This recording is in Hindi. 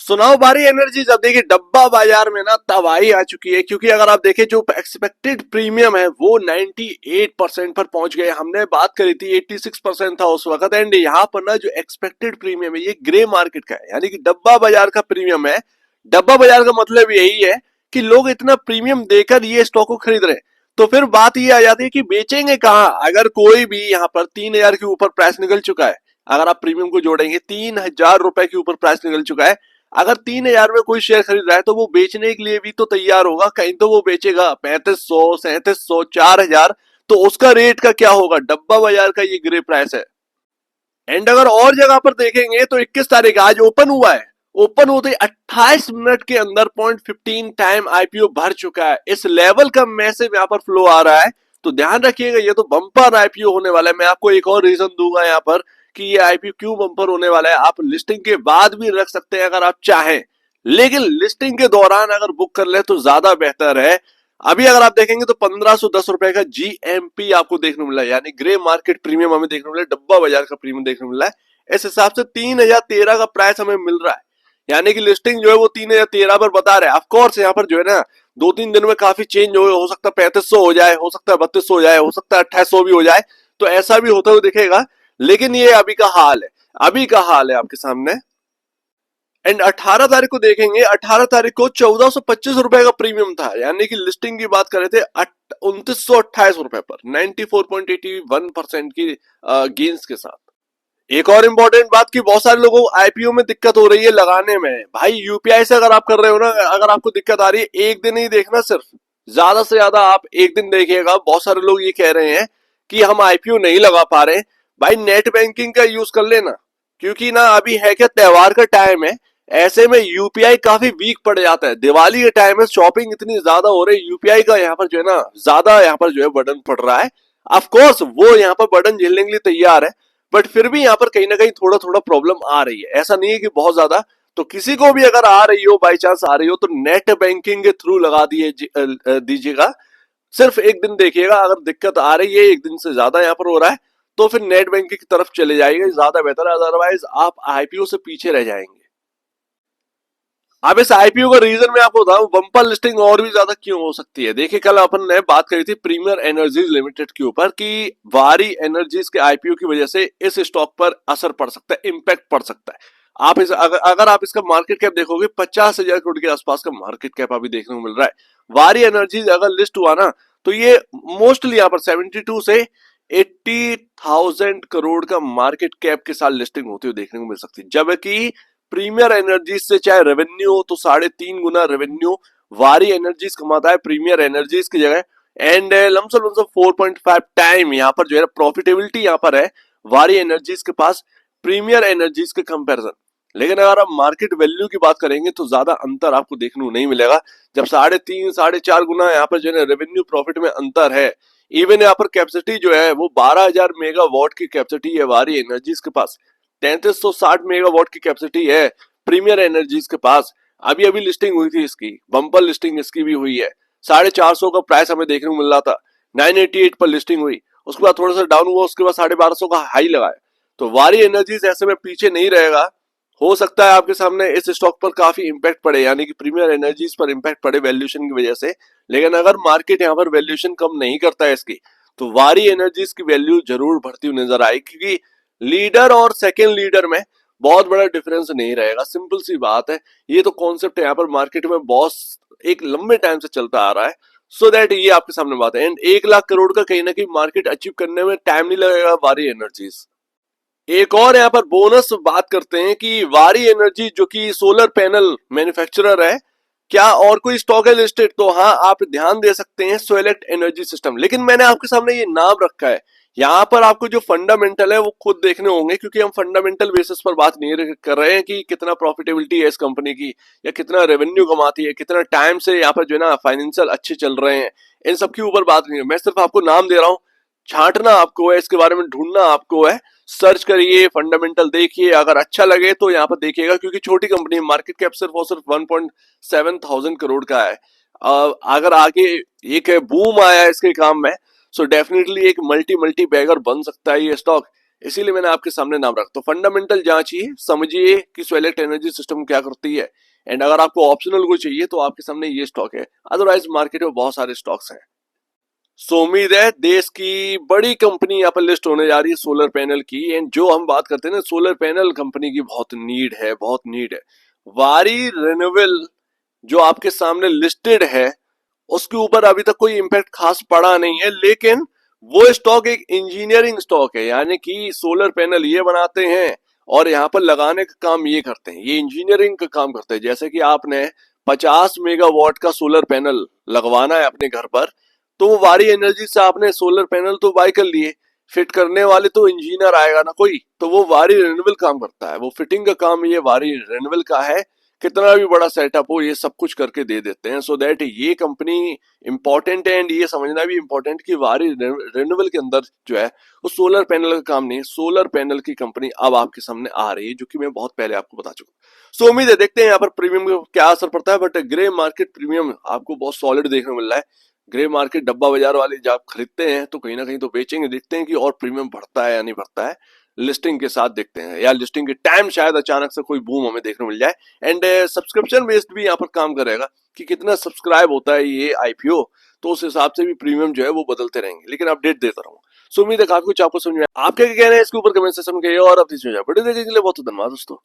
सुनाओ बारी एनर्जी। जब देखिए डब्बा बाजार में ना तबाही आ चुकी है, क्योंकि अगर आप देखें जो एक्सपेक्टेड प्रीमियम है वो 98% पर पहुंच गए। हमने बात करी थी 86% था उस वक्त। एंड यहाँ पर ना जो एक्सपेक्टेड प्रीमियम है ये ग्रे मार्केट का है, यानी कि डब्बा बाजार का प्रीमियम है। डब्बा बाजार का मतलब यही है कि लोग इतना प्रीमियम देकर ये स्टॉक को खरीद रहे हैं। तो फिर बात ये आ जाती है कि बेचेंगे कहाँ। अगर कोई भी यहाँ पर 3,000 के ऊपर प्राइस निकल चुका है, अगर आप प्रीमियम को जोड़ेंगे 3,000 रुपए के ऊपर प्राइस निकल चुका है, अगर 3,000 में कोई शेयर खरीद रहा है तो वो बेचने के लिए भी तो तैयार होगा। कहीं तो वो बेचेगा 3500, 3700, 4,000। तो उसका रेट का क्या होगा? डब्बा बाजार का ये ग्रे प्राइस है। एंड अगर और जगह पर देखेंगे तो 21 तारीख आज ओपन हुआ है। ओपन होते ही 28 मिनट के अंदर 0.15 टाइम आईपीओ भर चुका है। इस लेवल का मैसिव यहाँ पर फ्लो आ रहा है। तो ध्यान रखिएगा, ये तो बम्पर आईपीओ होने वाला है। मैं आपको एक और रीजन दूंगा यहाँ पर कि ये आईपीओ क्यों बम्पर होने वाला है। आप लिस्टिंग के बाद भी रख सकते हैं अगर आप चाहें, लेकिन लिस्टिंग के दौरान अगर बुक कर ले तो ज्यादा बेहतर है। अभी अगर आप देखेंगे तो 1,510 रुपए का जीएमपी आपको देखने मिला है, यानी ग्रे मार्केट प्रीमियम हमें देखने मिला है, डब्बा बाजार का प्रीमियम देखने मिला है। इस हिसाब से 3,013 का प्राइस हमें मिल रहा है, यानी कि लिस्टिंग जो है वो 3,013 पर बता रहे हैं। ऑफकोर्स यहाँ पर जो है ना 2-3 दिन में काफी चेंज हो सकता है 3500 हो जाए, हो सकता है 3200 हो जाए, हो सकता है 2800 भी हो जाए। तो ऐसा भी होता हुआ दिखेगा, लेकिन ये अभी का हाल है। अभी का हाल है आपके सामने। एंड 18 तारीख को देखेंगे, 18 तारीख को 1,425 रुपए का प्रीमियम था, यानी कि लिस्टिंग की बात कर रहे थे 2,928 रुपए पर 94.81% की गेन्स के साथ। एक और इम्पोर्टेंट बात की बहुत सारे लोगों को आईपीओ में दिक्कत हो रही है लगाने में। भाई यूपीआई से अगर आप कर रहे हो ना, अगर आपको दिक्कत आ रही है, एक दिन ही देखना, सिर्फ ज्यादा से ज्यादा आप एक दिन देखिएगा। बहुत सारे लोग ये कह रहे हैं कि हम आईपीओ नहीं लगा पा रहे। भाई नेट बैंकिंग का यूज कर लेना, क्योंकि ना अभी है क्या, त्योहार का टाइम है। ऐसे में यूपीआई काफी वीक पड़ जाता है। दिवाली के टाइम में शॉपिंग इतनी ज्यादा हो रही है, यूपीआई का यहाँ पर जो है ना ज्यादा यहाँ पर जो है बर्डन पड़ रहा है। ऑफ कोर्स वो यहाँ पर बर्डन झेलने के लिए तैयार है, बट फिर भी यहाँ पर कहीं ना कहीं थोड़ा थोड़ा प्रॉब्लम आ रही है। ऐसा नहीं है कि बहुत ज्यादा। तो किसी को भी अगर आ रही हो, बाई चांस आ रही हो, तो नेट बैंकिंग के थ्रू लगा दीजिएगा। सिर्फ एक दिन देखिएगा, अगर दिक्कत आ रही है, एक दिन से ज्यादा यहाँ पर हो रहा है, तो फिर नेट बैंकिंग की तरफ चले जाइएगा, ज्यादा बेहतर है। अदरवाइज आप आईपीओ से पीछे रह जाएंगे। अब इस आईपीओ का रीजन मैं आपको बताऊं, बम्पर लिस्टिंग और भी ज्यादा क्यों हो सकती है। देखिए कल अपन ने बात करी थी प्रीमियर एनर्जीज लिमिटेड के ऊपर कि वारी एनर्जीज के आईपीओ की वजह से इस स्टॉक पर असर पड़ सकता है, इंपैक्ट पड़ सकता है। आप इस अगर आप इसका मार्केट कैप देखोगे 50,000 करोड़ के आसपास का मार्केट कैप अभी देखने को मिल रहा है। वारी एनर्जीज अगर लिस्ट हुआ ना, तो ये मोस्टली यहाँ पर 72 से 80,000 करोड़ का मार्केट कैप के साथ लिस्टिंग होती हुई देखने को मिल सकती है। जबकि प्रीमियर एनर्जीज से चाहे रेवेन्यू हो तो 3.5 गुना रेवेन्यू वारी एनर्जीज कमाता है प्रीमियर एनर्जीज की जगह। एंड लमसम लमसम 4.5 टाइम यहाँ पर जो है प्रॉफिटेबिलिटी यहाँ पर है वारी एनर्जीज के पास प्रीमियर एनर्जीज के कंपैरिजन। लेकिन अगर आप मार्केट वैल्यू की बात करेंगे तो ज्यादा अंतर आपको देखने को नहीं मिलेगा। जब 3.5 4.5 गुना यहाँ पर जो है रेवेन्यू प्रॉफिट में अंतर है। इवन यहाँ पर कैपेसिटी जो है वो 12,000 मेगावाट की कैपेसिटी है वारी एनर्जीज के पास। 3360 मेगावाट की कैपेसिटी है प्रीमियर एनर्जीज के पास। अभी अभी लिस्टिंग हुई थी इसकी, बम्पर लिस्टिंग इसकी भी हुई है। 450 का प्राइस हमें देखने को मिल रहा था, 988 पर लिस्टिंग हुई, उसके बाद थोड़ा सा डाउन हुआ, उसके बाद 1250 का हाई लगाया। तो वारी एनर्जीज ऐसे में पीछे नहीं रहेगा। हो सकता है आपके सामने इस स्टॉक पर काफी इंपैक्ट पड़े, यानी कि प्रीमियर एनर्जीज पर इंपैक्ट पड़े वैल्यूएशन की वजह से। लेकिन अगर मार्केट यहाँ पर वैल्यूएशन कम नहीं करता है इसकी, तो वारी एनर्जीज की वैल्यू जरूर बढ़ती हुई नजर आएगी, क्योंकि लीडर और सेकेंड लीडर में बहुत बड़ा डिफरेंस नहीं रहेगा। सिंपल सी बात है। ये तो कॉन्सेप्ट यहाँ पर मार्केट में बॉस एक लंबे टाइम से चलता आ रहा है। सो दैट ये आपके सामने बात है। एंड 1,00,000 करोड़ का कहीं ना कहीं मार्केट अचीव करने में टाइम नहीं लगेगा वारी एनर्जीज। एक और यहाँ पर बोनस बात करते हैं कि वारी एनर्जी जो कि सोलर पैनल मैन्युफैक्चरर है, क्या और कोई स्टॉक है लिस्टेड? तो हाँ, आप ध्यान दे सकते हैं सोलेक्ट एनर्जी सिस्टम। लेकिन मैंने आपके सामने ये नाम रखा है, यहाँ पर आपको जो फंडामेंटल है वो खुद देखने होंगे, क्योंकि हम फंडामेंटल बेसिस पर बात नहीं कर रहे हैं कि कितना प्रॉफिटेबिलिटी है इस कंपनी की, या कितना रेवेन्यू कमाती है, कितना टाइम से यहाँ पर जो है ना फाइनेंशियल अच्छे चल रहे हैं। इन सब के ऊपर बात नहीं है, मैं सिर्फ आपको नाम दे रहा हूँ। छांटना आपको है, इसके बारे में ढूंढना आपको है। सर्च करिए, फंडामेंटल देखिए, अगर अच्छा लगे तो यहाँ पर देखिएगा, क्योंकि छोटी कंपनी, मार्केट कैप सिर्फ और सिर्फ 1.7 थाउजेंड करोड़ का है। अगर आगे एक बूम आया इसके काम में, सो डेफिनेटली एक मल्टी मल्टी बैगर बन सकता है ये स्टॉक। इसीलिए मैंने आपके सामने नाम रखा। तो फंडामेंटल जांचिए, समझिए कि सोलेट एनर्जी सिस्टम क्या करती है, एंड अगर आपको ऑप्शनल को चाहिए तो आपके सामने ये स्टॉक है, अदरवाइज मार्केट में बहुत सारे स्टॉक्स हैं। सो उम्मीद है देश की बड़ी कंपनी यहाँ पर लिस्ट होने जा रही है सोलर पैनल की, एंड जो हम बात करते हैं ना, सोलर पैनल कंपनी की बहुत नीड है, बहुत नीड है। वारी रिन्यूएबल जो आपके सामने लिस्टेड है, उसके ऊपर अभी तक कोई इम्पैक्ट खास पड़ा नहीं है, लेकिन वो स्टॉक एक इंजीनियरिंग स्टॉक है, यानी कि सोलर पैनल ये बनाते हैं और यहाँ पर लगाने का काम ये करते हैं, ये इंजीनियरिंग का काम करते हैं। जैसे कि आपने 50 मेगावाट का सोलर पैनल लगवाना है अपने घर पर, तो वो वारी एनर्जी से आपने सोलर पैनल तो बाय कर लिए, फिट करने वाले तो इंजीनियर आएगा ना कोई, तो वो वारी रिन्यूएबल काम करता है, वो फिटिंग का काम ये वारी रिन्यूएबल का है। कितना भी बड़ा सेटअप हो ये सब कुछ करके दे देते हैं। सो दैट ये कंपनी इंपॉर्टेंट है, एंड ये समझना भी इंपॉर्टेंट कि वारी रिन्यूएबल के अंदर जो है वो सोलर पैनल का काम नहीं है, सोलर पैनल की कंपनी अब आपके सामने आ रही है, जो कि मैं बहुत पहले आपको बता चुका। सो उम्मीद है देखते हैं यहाँ पर प्रीमियम का क्या असर पड़ता है, बट ग्रे मार्केट प्रीमियम आपको बहुत सॉलिड देखने को मिल रहा है। ग्रे मार्केट डब्बा बाजार वाले जब आप खरीदते हैं तो कहीं ना कहीं तो बेचेंगे, देखते हैं कि और प्रीमियम बढ़ता है या नहीं बढ़ता है, लिस्टिंग के साथ देखते हैं, या लिस्टिंग के टाइम शायद अचानक से कोई बूम हमें देखने मिल जाए। एंड सब्सक्रिप्शन बेस्ड भी यहाँ पर काम करेगा कि कितना सब्सक्राइब होता है ये आईपीओ, तो उस हिसाब से भी प्रीमियम जो है वो बदलते रहेंगे, लेकिन अपडेट देता रहूंगा। सो उम्मीद है काफी कुछ आपको समझ में आया। आपके क्या कहना है इसके ऊपर कमेंट सेक्शन में कहिए, और अपनी वीडियो देखने के लिए बहुत धन्यवाद दोस्तों।